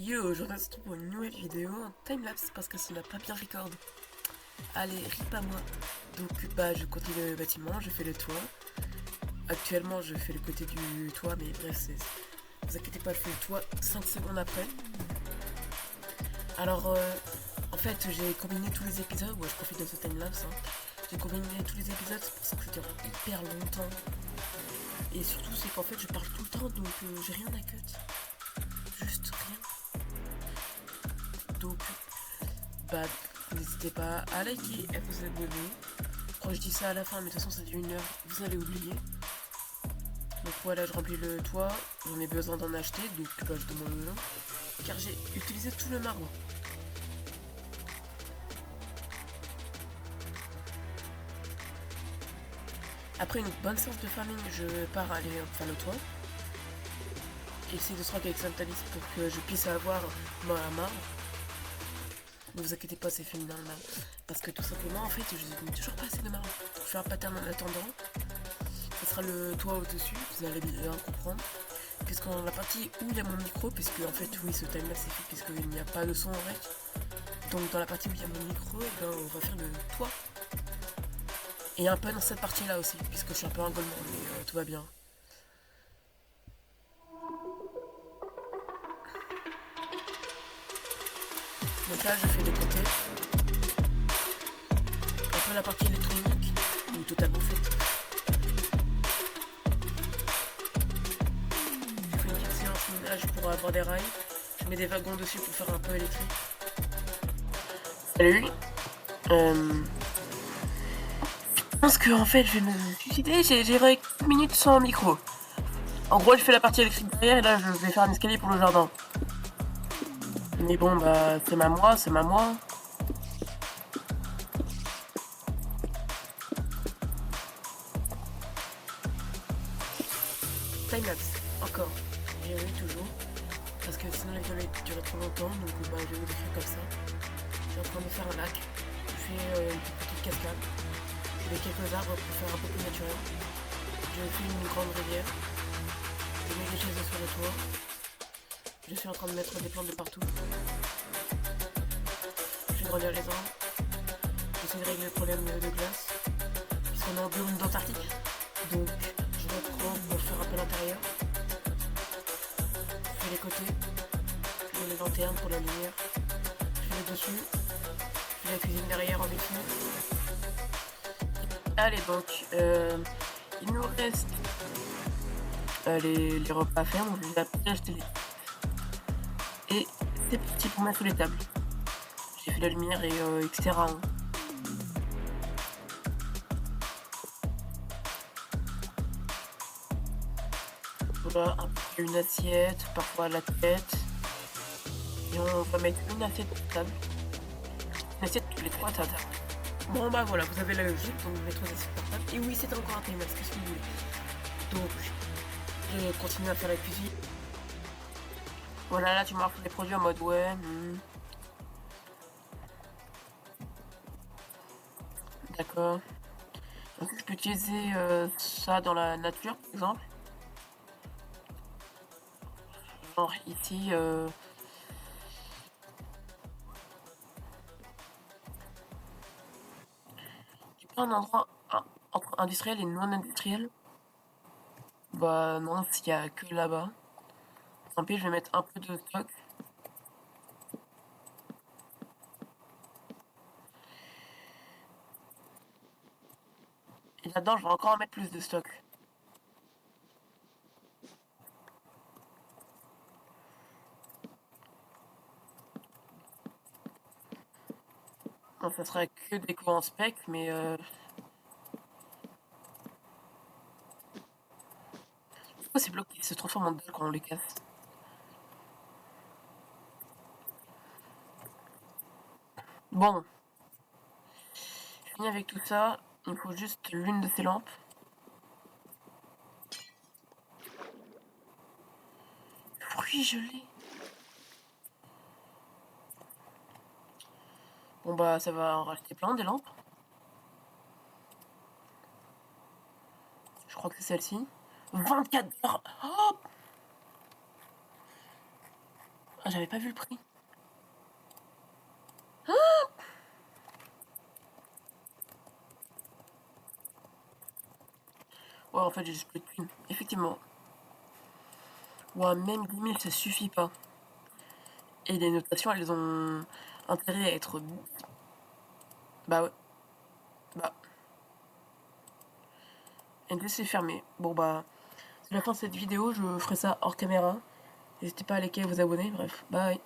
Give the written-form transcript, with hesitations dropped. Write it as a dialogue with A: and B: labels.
A: Yo, aujourd'hui on se retrouve pour une nouvelle vidéo en timelapse parce que ça n'a pas bien record. Allez, rip à moi. Donc je continue le bâtiment, je fais le toit. Actuellement je fais le côté du toit, mais bref, vous inquiétez pas, je fais le toit 5 secondes après. Alors en fait j'ai combiné tous les épisodes, je profite de ce timelapse. J'ai combiné tous les épisodes, c'est pour ça que ça dure hyper longtemps. Et surtout c'est qu'en fait je parle tout le temps, donc j'ai rien à cut. Juste rien. Donc bah n'hésitez pas à liker et à vous abonner. Je dis ça à la fin, mais de toute façon ça fait 1 heure, vous allez oublier. Donc voilà, je remplis le toit, j'en ai besoin d'en acheter, donc je demande le nom. Car j'ai utilisé tout le marbre. Après une bonne séance de farming, je pars aller faire le toit. J'essaie de se rendre avec Santalis pour que je puisse avoir ma marbre. Ne vous inquiétez pas, c'est fini normal. Parce que tout simplement, en fait, je n'ai toujours pas assez de marbre. Je fais un pattern en attendant. Ce sera le toit au-dessus, vous allez bien comprendre. Puisqu'en la partie où il y a mon micro, puisque en fait, oui, ce time-là c'est fait puisqu'il n'y a pas de son en rec. Donc dans la partie où il y a mon micro, on va faire le toit. Et un peu dans cette partie-là aussi, puisque je suis un peu un golemon, mais tout va bien. Donc là, je fais des côtés. Un peu la partie électronique, ou totalement faite. Je fais une petite séance minage pour avoir des rails. Je mets des wagons dessus pour faire un peu électrique. Salut. Je pense que en fait je vais me suicider, j'ai 4 minutes sans micro. En gros je fais la partie électrique derrière et là je vais faire un escalier pour le jardin. Mais bon c'est ma moi. Timelapse, encore. J'ai eu toujours. Parce que sinon la vidéo va durer trop longtemps, donc je vais vous décrire comme ça. Je suis en train de faire un lac. Je fais une petite cascade. Avec quelques arbres pour faire un peu plus naturel. Je fais une grande rivière. Je mets des chaises sur le toit. Je suis en train de mettre des plantes de partout. Je fais grandir les arbres. J'essaie de régler le problème de glace. Puisqu'on est en biome d'Antarctique. Donc je reprends pour faire un peu l'intérieur. Je fais les côtés. Je fais les lanternes pour la lumière. Je fais le dessus. Je fais la cuisine derrière en dessous. Allez donc, il nous reste les repas à faire. Donc je vais acheter les... Et c'est parti pour mettre les tables. J'ai fait la lumière et etc. Voilà, une assiette, parfois la tête. Et on va mettre une assiette de table. Une assiette tous les 3 tables. Bon voilà, vous avez la logique, donc vous mettez 3 assiettes par table. Et oui, c'est encore un timelapse, qu'est-ce que vous voulez. Donc, je continue à faire la cuisine. Voilà, là tu m'as fait des produits en mode ouais. D'accord. Donc je peux utiliser ça dans la nature, par exemple. Genre ici, tu peux un endroit entre industriel et non industriel. Bah non, s'il y a que là-bas. Tant pis, je vais mettre un peu de stock. Et là-dedans, je vais encore en mettre plus de stock. Non, ça sera que des coups en spec, mais pourquoi ces blocs ils se transforment en dalle quand on les casse? Bon, je finis avec tout ça. Il me faut juste l'une de ces lampes. Fruits gelés. Bon ça va en racheter plein des lampes. Je crois que c'est celle-ci. 24 heures. Oh Ah, j'avais pas vu le prix. Ouais, en fait, j'ai juste plus de thunes. Effectivement. Ouais, même 10 000, ça suffit pas. Et les notations, elles ont intérêt à être... Bah ouais. Bah, NTC c'est fermé. Bon bah, c'est la fin de cette vidéo, je ferai ça hors caméra. N'hésitez pas à liker et vous abonner, bref, bye.